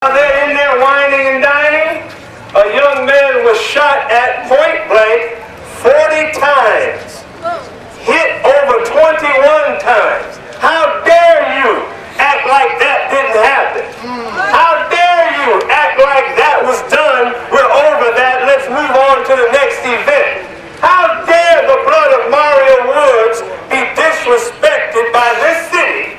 While they're in there whining and dining, a young man was shot at point blank 40 times, hit over 21 times. How dare you act like that didn't happen? How dare you act like that was done? We're over that. Let's move on to the next event. How dare the blood of Mario Woods be disrespected by this city?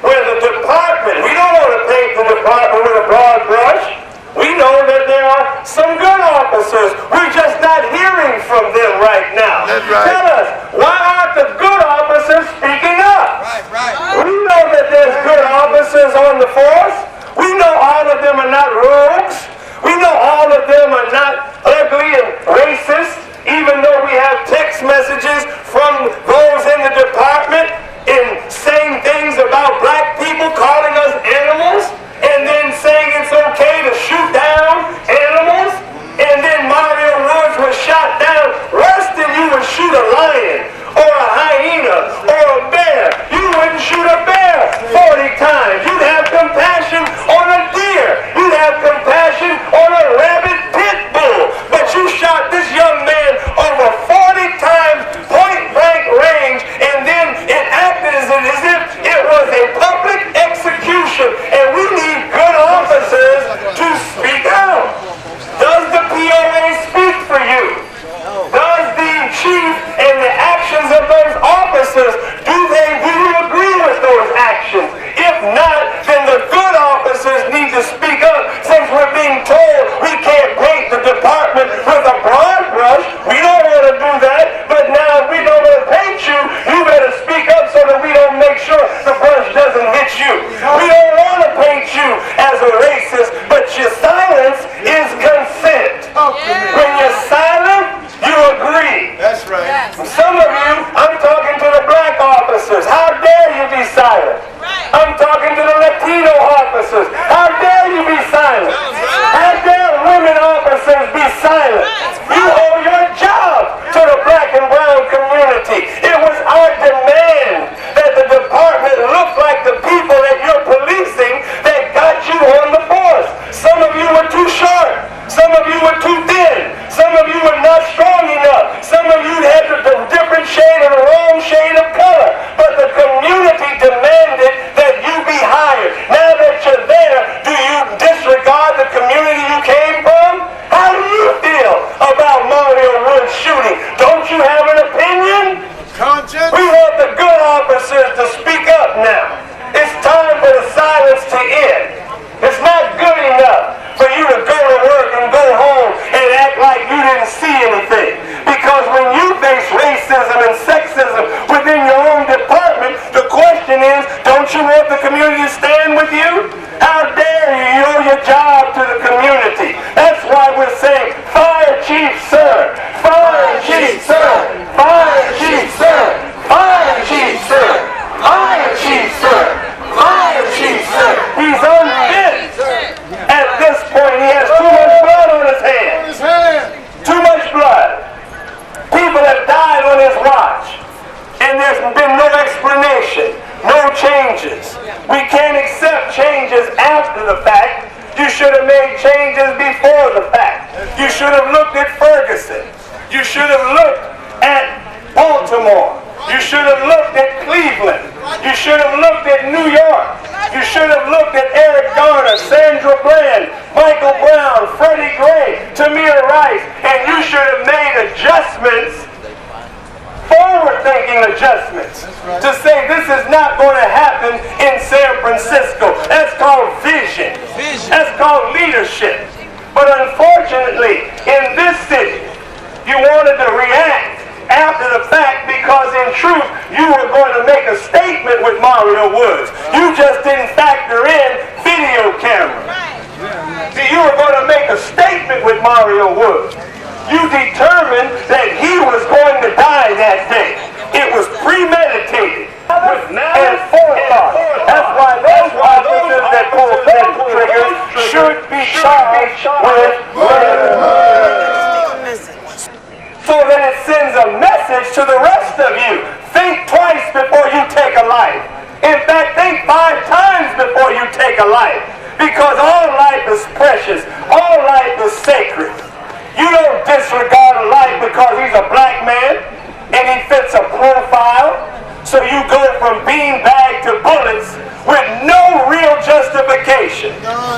Where the department, we don't want to paint the department with a broad brush. We know that there are some good officers. We're just not hearing from them right now. That's right. Tell us, why aren't the good officers speaking up? Right. We know that there's good officers on the force. We know all of them are not rogues. We know all of them are not ugly and racist, even though we have text messages from those in the department in saying things about black people, calling us animals, and then saying it's okay to shoot down animals. And then Mario Woods was shot down worse than you would shoot a lion or a hyena or a bear. You wouldn't shoot a bear 40 times. You'd have compassion on a deer. You'd have compassion on a rabid pit bull. But you shot this young man over 40 times, point blank range, and then it acted as if it was a public execution. And we need good officers to speak out. Does the POA speak for you? Does the chief and the actions of those officers, do you agree with those actions? If not, then the good officers need to speak up, since we're being told we can't paint the department with a broad brush. We don't want to do that, but now if we don't want to paint you, you better speak up so that we don't make sure the brush doesn't hit you. We don't want to paint you as a racist, but your silence is consent. When you're silent, you agree. That's right. Some of you, I'm talking to the black officers. How dare you be silent? I'm talking to the Latino officers. How dare you be silent? How dare women officers be silent? You owe your job to the black and brown community. It was our demand that the department look like the people that you're policing that got you on the force. Some of you were too short. Some of you were too thin. Some of you were not strong enough. Some of you had the different shade or the wrong shade of color. But the community demanded that you be hired. Now that you're there, do you disregard the community you came from? How do you feel about Mario Woods shooting? Don't you have an opinion? Conscience. We want the good officers to speak up now. It's time for the silence to end. It's not good enough for you to go to work and go home and act like you didn't see anything. Because when you face racism and sexism within your own department, the question is, don't you want the community to stand with you? How dare you? You owe your job to the community. That's why we're saying, fire chief, sir. Fire chief, sir. Fire chief, sir. Fire chief, sir. Fire chief, sir. Fire chief, sir. He's unfit. At this point, he has too much blood on his hands. Too much blood. People have died on his watch. And there's been no explanation. No changes. We can't accept changes after the fact. You should have made changes before the fact. You should have looked at Ferguson. You should have looked at Baltimore. You should have looked at Cleveland. You should have looked at New York. You should have looked at Eric Garner, Sandra Bland, Michael Brown, Freddie Gray, Tamir Rice, and you should have made adjustments, forward-thinking adjustments, to say this is not going to happen in San Francisco. That's called vision. That's called leadership. But unfortunately, in this city, you wanted to react after the fact because in truth you were going to make a statement with Mario Woods. You just didn't factor in video cameras. See, you were going to make a statement with Mario Woods. You determined that he was going to die that day. It was premeditated and forethought. That's why those officers that pull that trigger should be charged with murder. So that it sends a message to the rest of you. Think twice before you take a life. In fact, think 5 times before you take a life. Because all life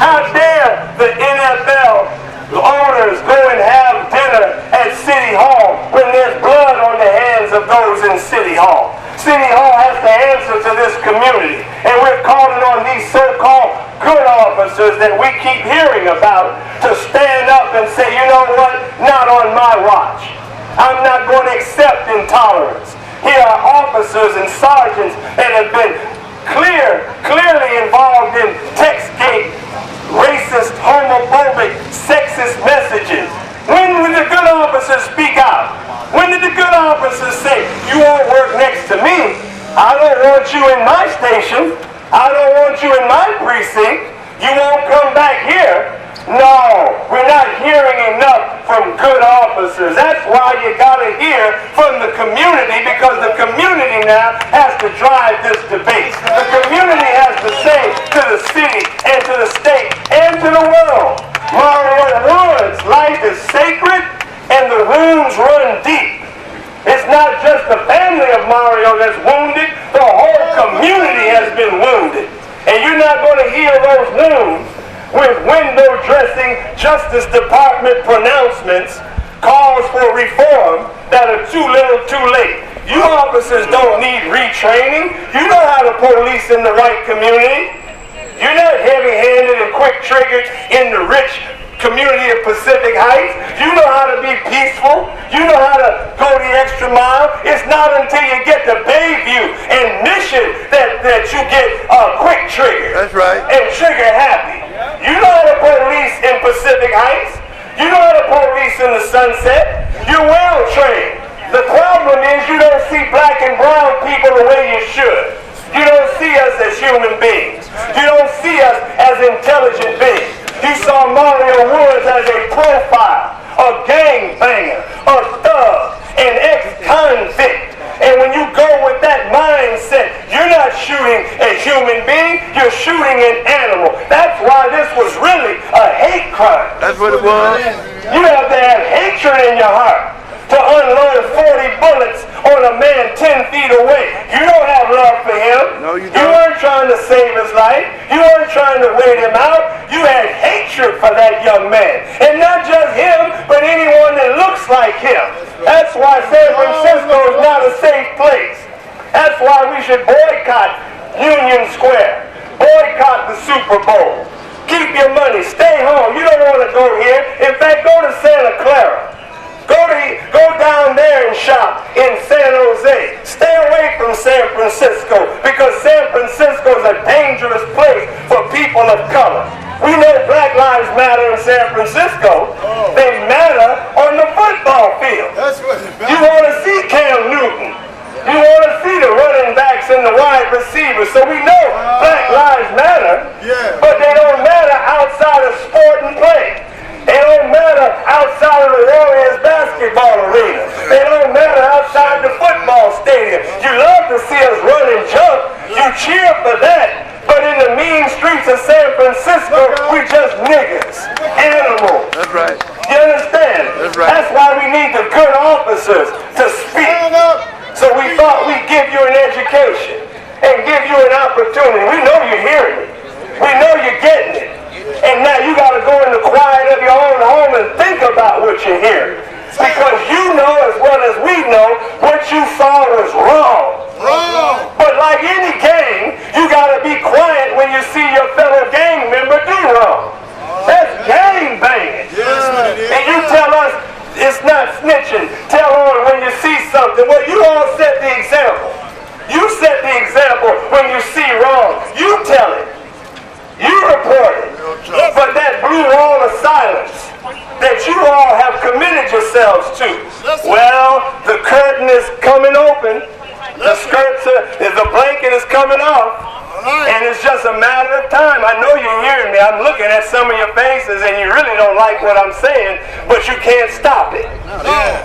How dare the NFL owners go and have dinner at City Hall when there's blood on the hands of those in City Hall? City Hall has to answer to this community, and we're calling on these so-called good officers that we keep hearing about to stand up and say, you know what, not on my watch. I'm not going to accept intolerance. Here are officers and sergeants that have been clearly involved in Textgate, racist, homophobic, sexist messages. When did the good officers speak out? When did the good officers say, you won't work next to me? I don't want you in my station. I don't want you in my precinct. You won't come back here. No, we're not hearing enough from good officers. That's why you got to hear from the community, because the community now has to drive this debate. The community has to say to the city and to the state and to the world, Mario Wood's life is sacred and the wounds run deep. It's not just the family of Mario that's wounded, the whole community has been wounded. And you're not going to heal those wounds with window dressing Justice Department pronouncements, calls for reform that are too little too late. You officers don't need retraining. You know how to police in the right community. You're not heavy-handed and quick-triggered in the rich community of Pacific Heights. You know how to be peaceful. You know how to go the extra mile. It's not until you get to Bayview and Mission that you get quick trigger. That's right. And trigger happy. You know how to police in Pacific Heights. You know how to police in the Sunset. You're well trained. The problem is you don't see black and brown people the way you should. You don't see us as human beings. You don't see us as intelligent beings. You saw Mario Woods as a profile, a gangbanger, a thug, an ex-convict. And when you go with that mindset, you're not shooting a human being, you're shooting an animal. That's why this was really a hate crime. That's what it was. You have to have hatred in your heart to unload 40 bullets on a man 10 feet away. You don't have love for him. No, you don't. You weren't trying to save his life. You weren't trying to wait him out. You had hatred for that young man. And not just him, but anyone that looks like him. That's why San Francisco is not a safe place. That's why we should boycott Union Square. Boycott the Super Bowl. Keep your money. Stay home. You don't want to go here. In fact, go to Santa Clara. Go down there and shop in San Jose. Stay away from San Francisco, because San Francisco is a dangerous place for people of color. We know Black Lives Matter in San Francisco. They matter on the football field. That's what it's about. You want to see Cam Newton. You want to see the running backs and the wide receivers. So we know Black Lives Matter, but they don't matter outside of sport and play. They don't matter outside of the Warriors basketball arena. They don't matter outside the football stadium. You love to see us run and jump. You cheer for that. But in the mean streets of San Francisco, we just niggas, animals. That's right. You understand? That's right. That's why we need the good officers to speak. So we thought we'd give you an education and give you an opportunity. We know you're hearing it. We know you're getting it. And now you got to go in the quiet of your own home and think about what you're hearing. Because you know as well as we know what you saw was wrong. But like any gang, you got to be quiet when you see your fellow gang member do wrong. That's gang banging. And you tell us it's not snitching. Tell on when you see something. Well, you all set the example. You set the example when you see wrong. You tell it. You report it. But that blue wall of silence that you all have committed yourselves to, well, the curtain is coming open. The blanket is coming off. And it's just a matter of time. I know you're hearing me. I'm looking at some of your faces and you really don't like what I'm saying, but you can't stop it.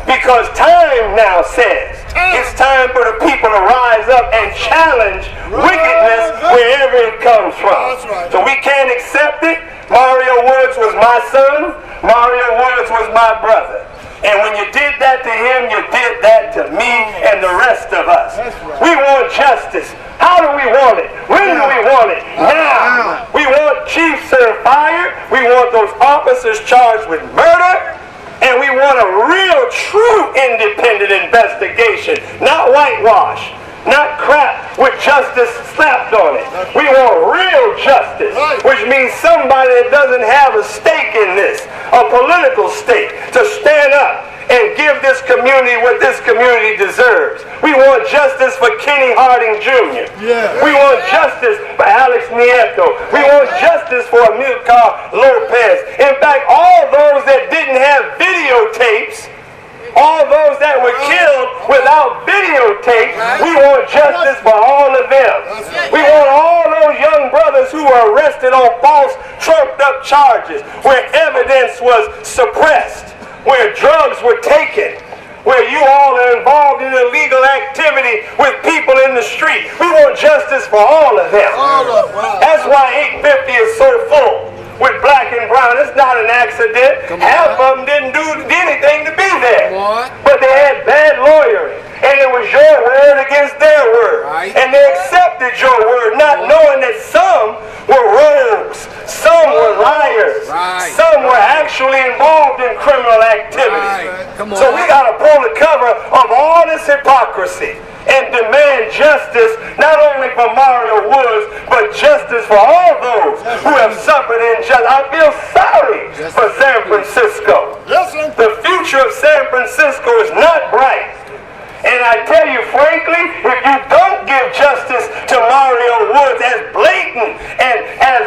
Because time now says it's time for the people to rise up and challenge wickedness wherever it comes from. So we can't accept it. Mario Woods was my son. Mario Woods was my brother. And when you did that to him, you did that to me and the rest of us. We want justice. How do we want it? When do we want it? Now. We want chiefs that are fired. We want those officers charged with murder. And we want a real, true independent investigation. Not whitewash. Not crap with justice slapped on it. We want real justice, which means somebody that doesn't have a stake in this, a political stake, to stand up and give this community what this community deserves. We want justice for Kenny Harding Jr. We want justice for Alex Nieto. We want justice for Amilcar Lopez. In fact, all those that didn't have videotapes, all those that were killed without videotape, we want justice for all of them. We want all those young brothers who were arrested on false, trumped up charges, where evidence was suppressed, where drugs were taken, where you all are involved in illegal activity with people in the street. We want justice for all of them. That's why 850 is so full with black and brown. It's not an accident. Half of them didn't do anything to be there. But they had bad lawyering. And it was your word against their word. And they accepted your word, not knowing that some were rogues, some were liars, some were actually involved in criminal activity. So we got to pull the cover of all this hypocrisy and demand justice, not only for Mario Woods, but justice for all those who have suffered injustice. I feel sorry for San Francisco. The future of San Francisco is not bright. And I tell you frankly, if you don't give justice to Mario Woods as blatant and as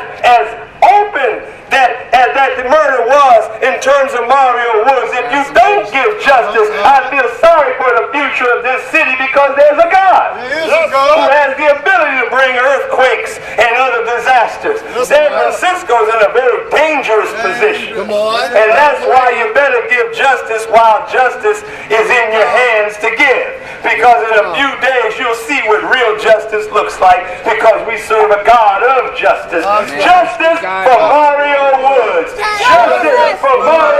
open that the murder was in terms of Mario Woods, if you don't give justice, I feel sorry for the future of this city, because there's a God who has the ability to bring earthquakes and other disasters. San Francisco's in a very dangerous position. And that's why you better give justice while justice is in your hands to give. Because in a few days you'll see what real justice looks like, because we serve a God of justice. Justice for Mario Woods. Justice for Mario